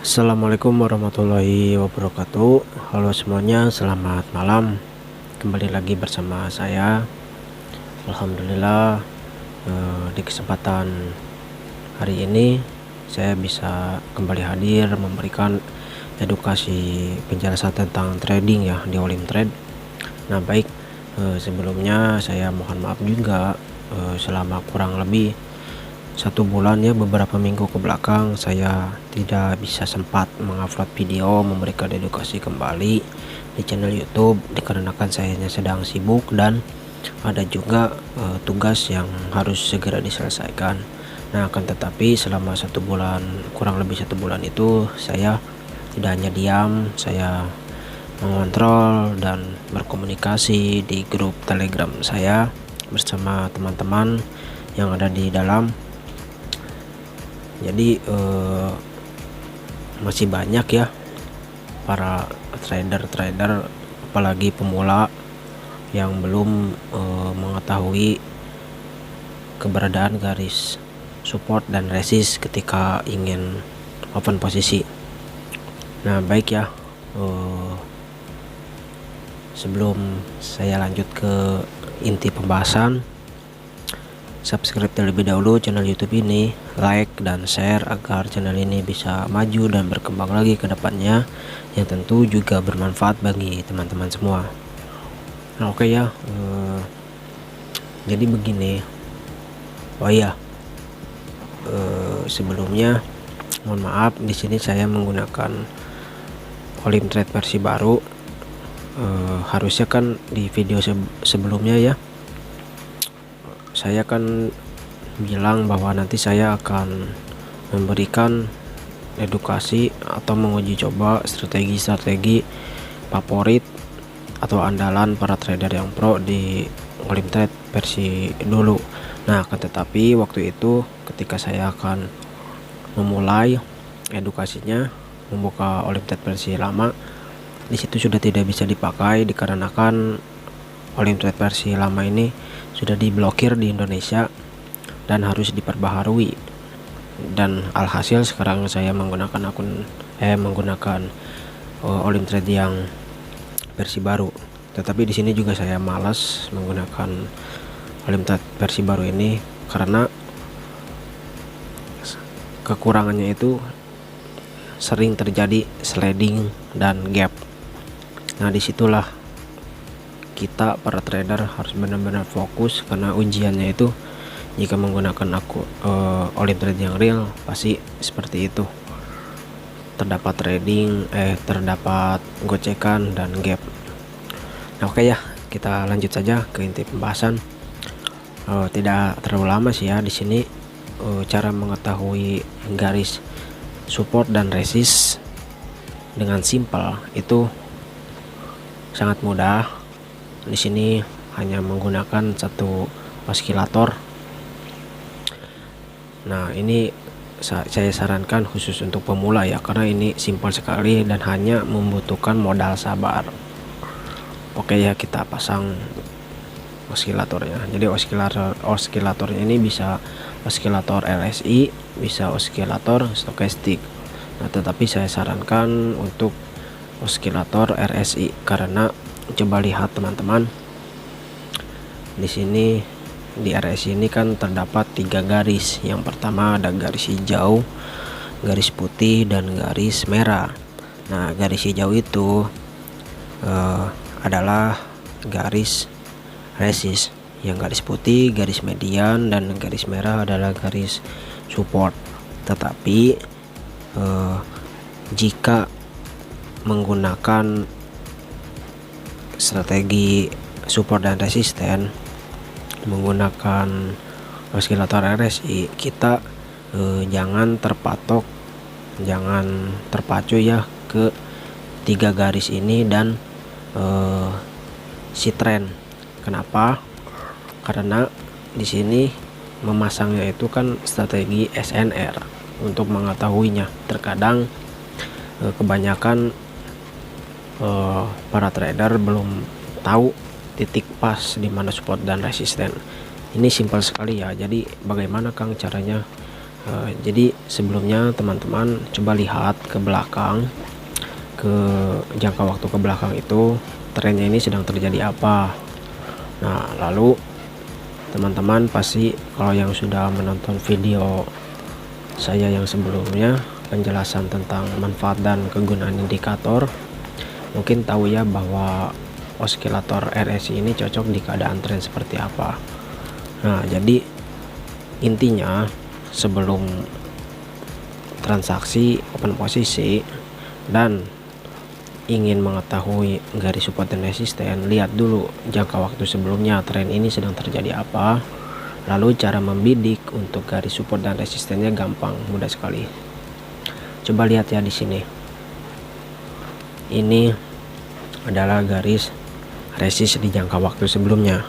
Assalamualaikum warahmatullahi wabarakatuh. Halo semuanya, selamat malam. Kembali lagi bersama saya. Alhamdulillah, di kesempatan hari ini saya bisa kembali hadir memberikan edukasi penjelasan tentang trading ya di Olim Trade. Nah baik, sebelumnya saya mohon maaf juga, selama kurang lebih 1 bulan ya, beberapa minggu ke belakang saya tidak bisa sempat mengupload video memberikan edukasi kembali di channel YouTube dikarenakan saya sedang sibuk dan ada juga tugas yang harus segera diselesaikan. Nah akan tetapi selama 1 bulan, kurang lebih 1 bulan itu saya tidak hanya diam, saya mengontrol dan berkomunikasi di grup Telegram saya bersama teman-teman yang ada di dalam. Jadi masih banyak ya para trader-trader apalagi pemula yang belum mengetahui keberadaan garis support dan resist ketika ingin open posisi. Nah baik ya, sebelum saya lanjut ke inti pembahasan, subscribe terlebih dahulu channel YouTube ini, like dan share agar channel ini bisa maju dan berkembang lagi ke depannya, yang tentu juga bermanfaat bagi teman-teman semua. Nah oke ya, jadi begini. Oh iya, sebelumnya mohon maaf, di sini saya menggunakan Olim Trade versi baru. Harusnya kan di video sebelumnya ya saya kan bilang bahwa nanti saya akan memberikan edukasi atau menguji coba strategi-strategi favorit atau andalan para trader yang pro di Olim Trade versi dulu. Nah akan tetapi waktu itu ketika saya akan memulai edukasinya, membuka Olim Trade versi lama, di situ sudah tidak bisa dipakai dikarenakan Olim Trade versi lama ini sudah diblokir di Indonesia dan harus diperbaharui. Dan alhasil sekarang saya menggunakan menggunakan Olim Trade yang versi baru. Tetapi di sini juga saya malas menggunakan Olim Trade versi baru ini karena kekurangannya itu sering terjadi sliding dan gap. Nah disitulah kita para trader harus benar-benar fokus, karena ujiannya itu jika menggunakan Olim Trade yang real pasti seperti itu, terdapat terdapat gocekan dan gap. Nah oke ya, kita lanjut saja ke inti pembahasan. Tidak terlalu lama sih ya di sini. Cara mengetahui garis support dan resist dengan simpel itu sangat mudah. Di sini hanya menggunakan satu oskilator. Nah ini saya sarankan khusus untuk pemula ya, karena ini simpel sekali dan hanya membutuhkan modal sabar. Oke ya, kita pasang oskilatornya. Jadi oskilatornya ini bisa oskilator RSI, bisa oskilator stokastik. Nah tetapi saya sarankan untuk oskilator RSI karena coba lihat teman-teman, di sini di RSI ini kan terdapat 3 garis. Yang pertama ada garis hijau, garis putih, dan garis merah. Nah garis hijau itu adalah garis resist, yang garis putih garis median, dan garis merah adalah garis support. Tetapi jika menggunakan strategi support dan resisten menggunakan oskilator RSI, kita jangan terpacu ya ke 3 garis ini dan si trend. Kenapa? Karena di sini memasangnya itu kan strategi SNR untuk mengetahuinya. Terkadang kebanyakan para trader belum tahu titik pas di mana support dan resisten. Ini simpel sekali ya. Jadi bagaimana Kang caranya Jadi sebelumnya teman-teman coba lihat ke belakang, ke jangka waktu ke belakang itu trennya ini sedang terjadi apa. Nah, lalu teman-teman pasti kalau yang sudah menonton video saya yang sebelumnya, penjelasan tentang manfaat dan kegunaan indikator, mungkin tahu ya bahwa osilator RSI ini cocok di keadaan tren seperti apa. Nah, jadi intinya sebelum transaksi open posisi dan ingin mengetahui garis support dan resisten, lihat dulu jangka waktu sebelumnya tren ini sedang terjadi apa. Lalu cara membidik untuk garis support dan resistennya gampang, mudah sekali. Coba lihat ya di sini. Ini adalah garis resist di jangka waktu sebelumnya.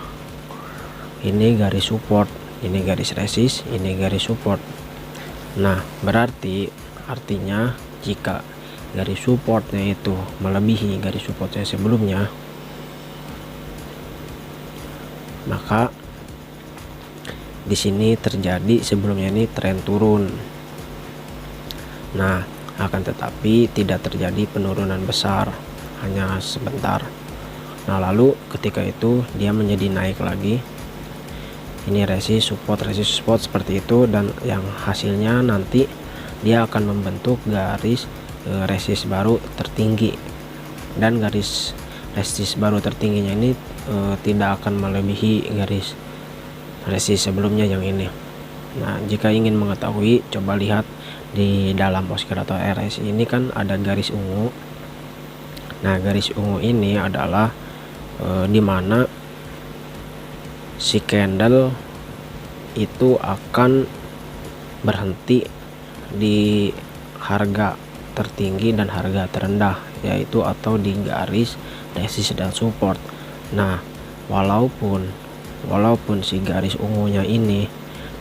Ini garis support, ini garis resist, ini garis support. Nah, artinya jika garis supportnya itu melebihi garis supportnya sebelumnya, maka di sini terjadi sebelumnya ini tren turun. Nah, akan tetapi tidak terjadi penurunan besar, hanya sebentar. Nah, lalu ketika itu dia menjadi naik lagi. Ini resist support seperti itu, dan yang hasilnya nanti dia akan membentuk garis resist baru tertinggi, dan garis resist baru tertingginya ini tidak akan melebihi garis resist sebelumnya yang ini. Nah, jika ingin mengetahui, coba lihat di dalam osilator RSI ini kan ada garis ungu. Nah, garis ungu ini adalah dimana si candle itu akan berhenti di harga tertinggi dan harga terendah, yaitu atau di garis resist dan support. Nah, walaupun si garis ungunya ini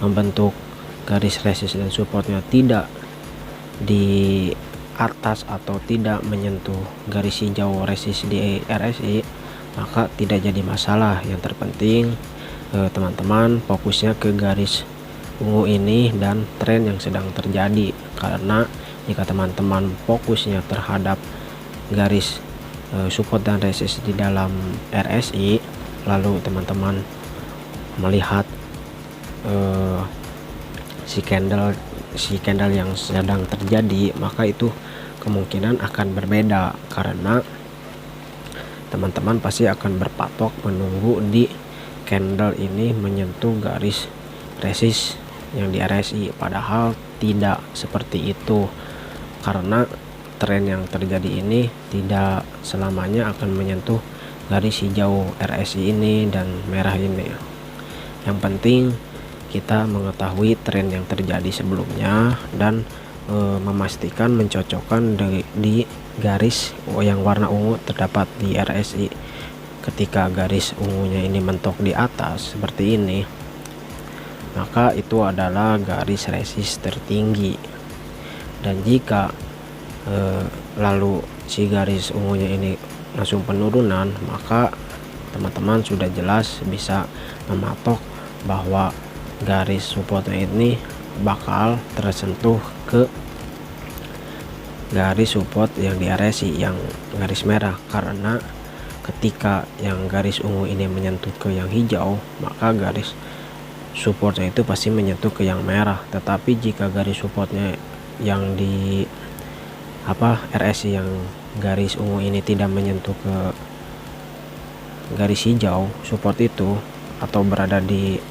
membentuk garis resist dan supportnya tidak di atas atau tidak menyentuh garis hijau resist di RSI, maka tidak jadi masalah. Yang terpenting teman-teman fokusnya ke garis ungu ini dan tren yang sedang terjadi, karena jika teman-teman fokusnya terhadap garis support dan resist di dalam RSI, lalu teman-teman melihat si candle yang sedang terjadi, maka itu kemungkinan akan berbeda, karena teman-teman pasti akan berpatok menunggu di candle ini menyentuh garis resist yang di RSI, padahal tidak seperti itu, karena tren yang terjadi ini tidak selamanya akan menyentuh garis hijau RSI ini dan merah ini. Yang penting kita mengetahui tren yang terjadi sebelumnya dan memastikan mencocokkan di garis yang warna ungu terdapat di RSI. Ketika garis ungunya ini mentok di atas seperti ini, maka itu adalah garis resist tertinggi. Dan jika lalu si garis ungunya ini langsung penurunan, maka teman-teman sudah jelas bisa mematok bahwa garis supportnya ini bakal tersentuh ke garis support yang di RSI yang garis merah, karena ketika yang garis ungu ini menyentuh ke yang hijau, maka garis supportnya itu pasti menyentuh ke yang merah. Tetapi jika garis supportnya yang di RSI yang garis ungu ini tidak menyentuh ke garis hijau support itu, atau berada di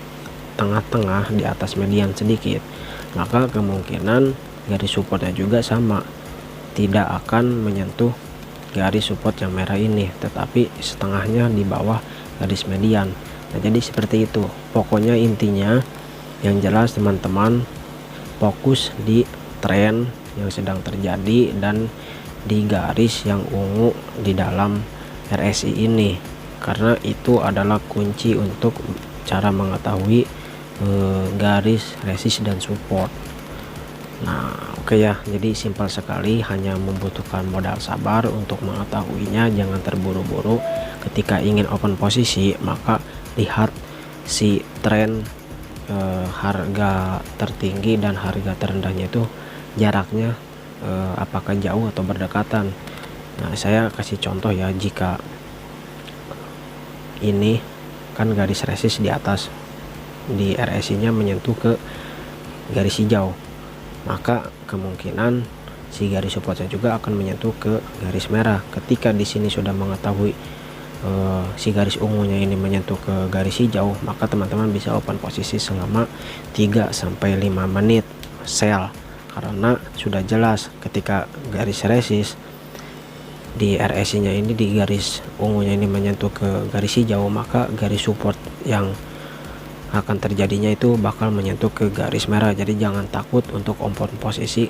tengah-tengah di atas median sedikit, maka kemungkinan garis supportnya juga sama, tidak akan menyentuh garis support yang merah ini, tetapi setengahnya di bawah garis median. Nah, jadi seperti itu. Pokoknya intinya yang jelas teman-teman fokus di tren yang sedang terjadi dan di garis yang ungu di dalam RSI ini, karena itu adalah kunci untuk cara mengetahui garis resist dan support. Nah, oke ya, jadi simpel sekali, hanya membutuhkan modal sabar untuk mengetahuinya. Jangan terburu-buru ketika ingin open posisi, maka lihat si tren harga tertinggi dan harga terendahnya itu jaraknya apakah jauh atau berdekatan. Nah, saya kasih contoh ya, jika ini kan garis resist di atas, di RSI nya menyentuh ke garis hijau, maka kemungkinan si garis supportnya juga akan menyentuh ke garis merah. Ketika di sini sudah mengetahui si garis ungunya ini menyentuh ke garis hijau, maka teman-teman bisa open posisi selama 3-5 menit sell, karena sudah jelas ketika garis resist di RSI nya ini, di garis ungunya ini menyentuh ke garis hijau, maka garis support yang akan terjadinya itu bakal menyentuh ke garis merah. Jadi jangan takut untuk open posisi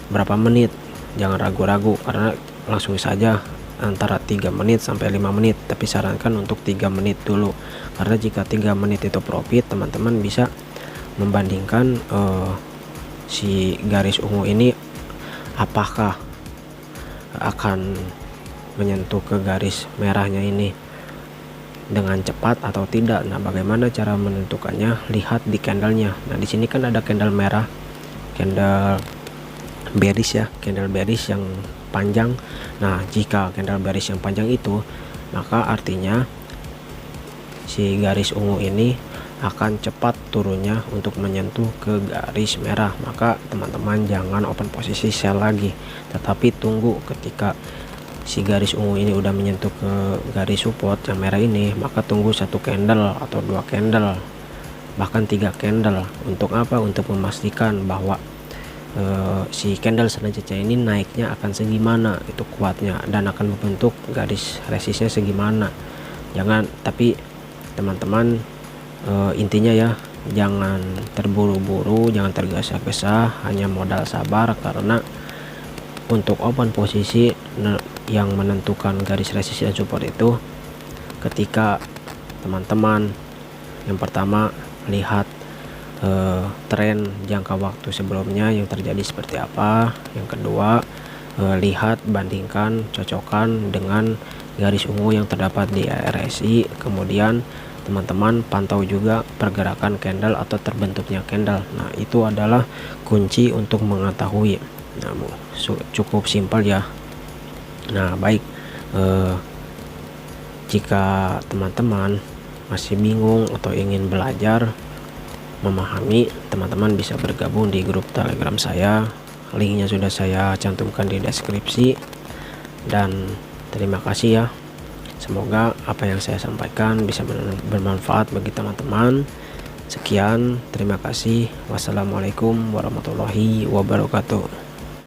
berapa menit, jangan ragu-ragu, karena langsung saja antara 3 menit sampai 5 menit, tapi sarankan untuk 3 menit dulu, karena jika 3 menit itu profit, teman-teman bisa membandingkan si garis ungu ini apakah akan menyentuh ke garis merahnya ini dengan cepat atau tidak. Nah, bagaimana cara menentukannya? Lihat di candlenya. Nah, di sini kan ada candle merah, candle bearish ya, candle bearish yang panjang. Nah, jika candle bearish yang panjang itu, maka artinya si garis ungu ini akan cepat turunnya untuk menyentuh ke garis merah. Maka teman-teman jangan open posisi sell lagi, tetapi tunggu ketika si garis ungu ini udah menyentuh ke garis support yang merah ini, maka tunggu 1 candle atau 2 candle, bahkan 3 candle. Untuk apa? Untuk memastikan bahwa si candle selanjutnya ini naiknya akan segimana, itu kuatnya, dan akan membentuk garis resistnya segimana. Tapi teman-teman intinya ya, jangan terburu-buru, jangan tergesa-gesa, hanya modal sabar, karena untuk open posisi yang menentukan garis resist dan support itu ketika teman-teman yang pertama lihat tren jangka waktu sebelumnya yang terjadi seperti apa, yang kedua lihat, bandingkan, cocokkan dengan garis ungu yang terdapat di RSI, kemudian teman-teman pantau juga pergerakan candle atau terbentuknya candle. Nah, itu adalah kunci untuk mengetahui. Nah, cukup simpel ya. Nah, baik, jika teman-teman masih bingung atau ingin belajar memahami, teman-teman bisa bergabung di grup Telegram saya. Linknya sudah saya cantumkan di deskripsi. Dan terima kasih ya, semoga apa yang saya sampaikan bisa bermanfaat bagi teman-teman. Sekian, terima kasih. Wassalamualaikum warahmatullahi wabarakatuh.